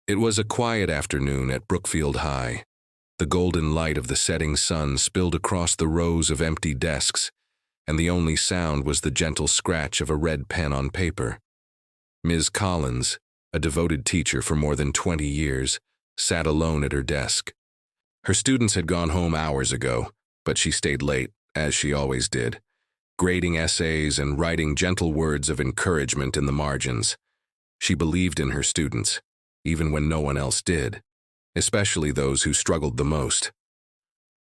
It was a quiet afternoon at Brookfield High. The golden light of the setting sun spilled across the rows of empty desks, and the only sound was the gentle scratch of a red pen on paper. Ms. Collins, a devoted teacher for more than 20 years, sat alone at her desk. Her students had gone home hours ago, but she stayed late, as she always did, grading essays and writing gentle words of encouragement in the margins. She believed in her students, even when no one else did, especially those who struggled the most.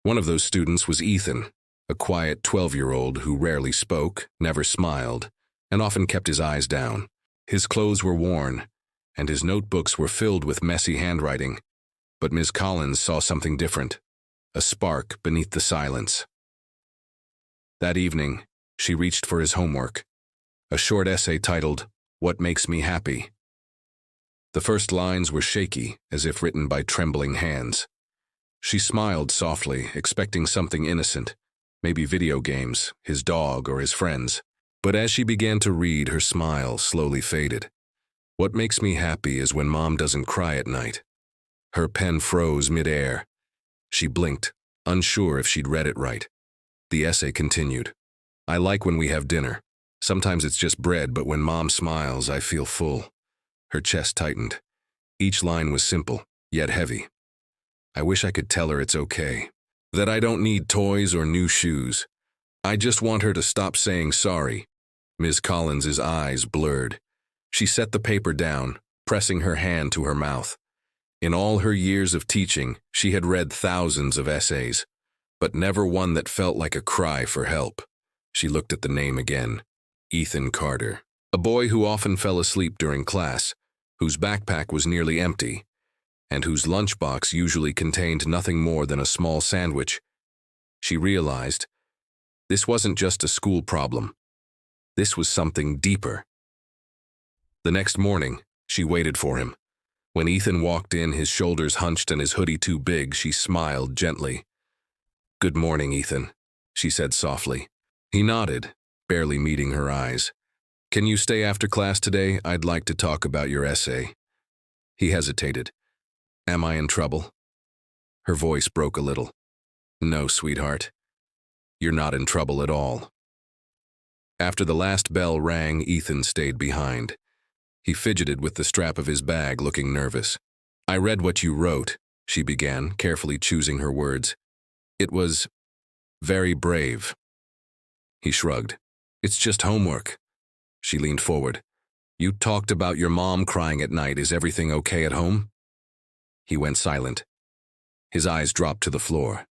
One of those students was Ethan, a quiet 12-year-old who rarely spoke, never smiled, and often kept his eyes down. His clothes were worn, and his notebooks were filled with messy handwriting. But Ms. Collins saw something different, a spark beneath the silence. That evening, she reached for his homework, a short essay titled, "What Makes Me Happy?" The first lines were shaky, as if written by trembling hands. She smiled softly, expecting something innocent, maybe video games, his dog, or his friends. But as she began to read, her smile slowly faded. "What makes me happy is when Mom doesn't cry at night." Her pen froze mid-air. She blinked, unsure if she'd read it right. The essay continued. "I like when we have dinner. Sometimes it's just bread, but when Mom smiles, I feel full." Her chest tightened. Each line was simple, yet heavy. "I wish I could tell her it's okay, that I don't need toys or new shoes. I just want her to stop saying sorry." Ms. Collins's eyes blurred. She set the paper down, pressing her hand to her mouth. In all her years of teaching, she had read thousands of essays, but never one that felt like a cry for help. She looked at the name again. Ethan Carter, a boy who often fell asleep during class, whose backpack was nearly empty, and whose lunchbox usually contained nothing more than a small sandwich. She realized this wasn't just a school problem. This was something deeper. The next morning, she waited for him. When Ethan walked in, his shoulders hunched and his hoodie too big, she smiled gently. "Good morning, Ethan," she said softly. He nodded, barely meeting her eyes. "Can you stay after class today? I'd like to talk about your essay." He hesitated. "Am I in trouble?" Her voice broke a little. "No, sweetheart. You're not in trouble at all." After the last bell rang, Ethan stayed behind. He fidgeted with the strap of his bag, looking nervous. "I read what you wrote," she began, carefully choosing her words. "It was very brave." He shrugged. "It's just homework." She leaned forward. "You talked about your mom crying at night. Is everything okay at home?" He went silent. His eyes dropped to the floor.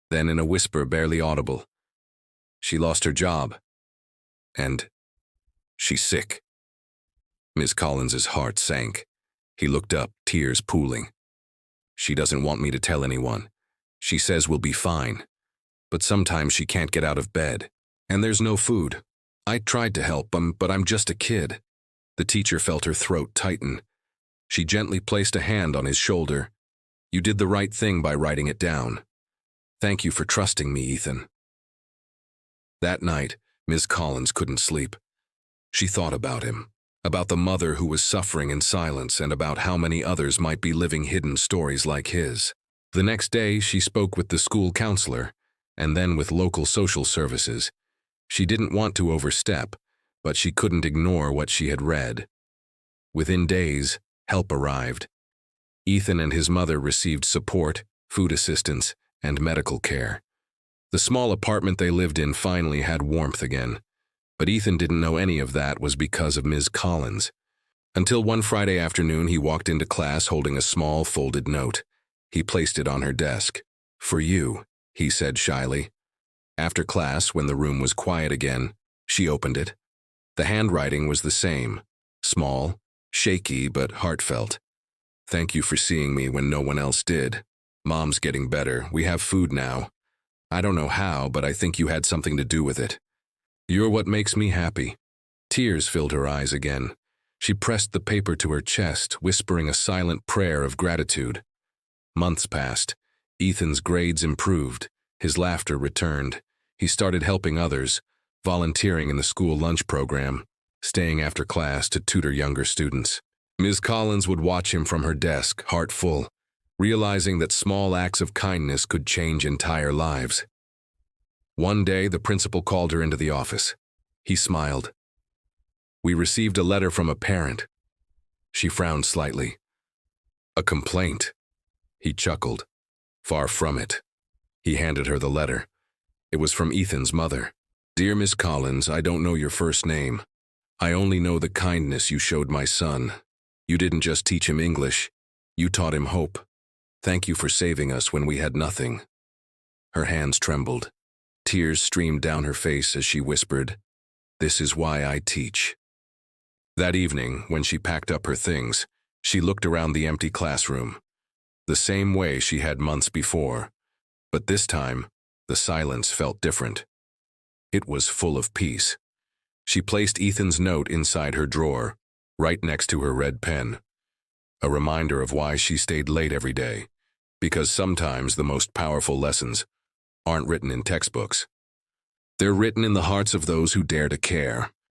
Then, in a whisper barely audible, "She lost her job. And she's sick." Ms. Collins's heart sank. He looked up, tears pooling. "She doesn't want me to tell anyone. She says we'll be fine. But sometimes she can't get out of bed. And there's no food. I tried to help, but I'm just a kid." The teacher felt her throat tighten. She gently placed a hand on his shoulder. "You did the right thing by writing it down. Thank you for trusting me, Ethan." That night, Ms. Collins couldn't sleep. She thought about him, about the mother who was suffering in silence, and about how many others might be living hidden stories like his. The next day, she spoke with the school counselor, and then with local social services. She didn't want to overstep, but she couldn't ignore what she had read. Within days, help arrived. Ethan and his mother received support, food assistance, and medical care. The small apartment they lived in finally had warmth again. But Ethan didn't know any of that was because of Ms. Collins. Until one Friday afternoon, he walked into class holding a small folded note. He placed it on her desk. "For you," he said shyly. After class, when the room was quiet again, she opened it. The handwriting was the same, small, shaky, but heartfelt. "Thank you for seeing me when no one else did. Mom's getting better. We have food now. I don't know how, but I think you had something to do with it. You're what makes me happy." Tears filled her eyes again. She pressed the paper to her chest, whispering a silent prayer of gratitude. Months passed. Ethan's grades improved. His laughter returned. He started helping others, volunteering in the school lunch program, staying after class to tutor younger students. Ms. Collins would watch him from her desk, heart full, realizing that small acts of kindness could change entire lives. One day, the principal called her into the office. He smiled. "We received a letter from a parent." She frowned slightly. "A complaint?" He chuckled. "Far from it." He handed her the letter. It was from Ethan's mother. "Dear Miss Collins, I don't know your first name. I only know the kindness you showed my son. You didn't just teach him English. You taught him hope. Thank you for saving us when we had nothing." Her hands trembled. Tears streamed down her face as she whispered, "This is why I teach." That evening, when she packed up her things, she looked around the empty classroom, the same way she had months before. But this time, the silence felt different. It was full of peace. She placed Ethan's note inside her drawer, right next to her red pen. A reminder of why she stayed late every day, because sometimes the most powerful lessons aren't written in textbooks. They're written in the hearts of those who dare to care.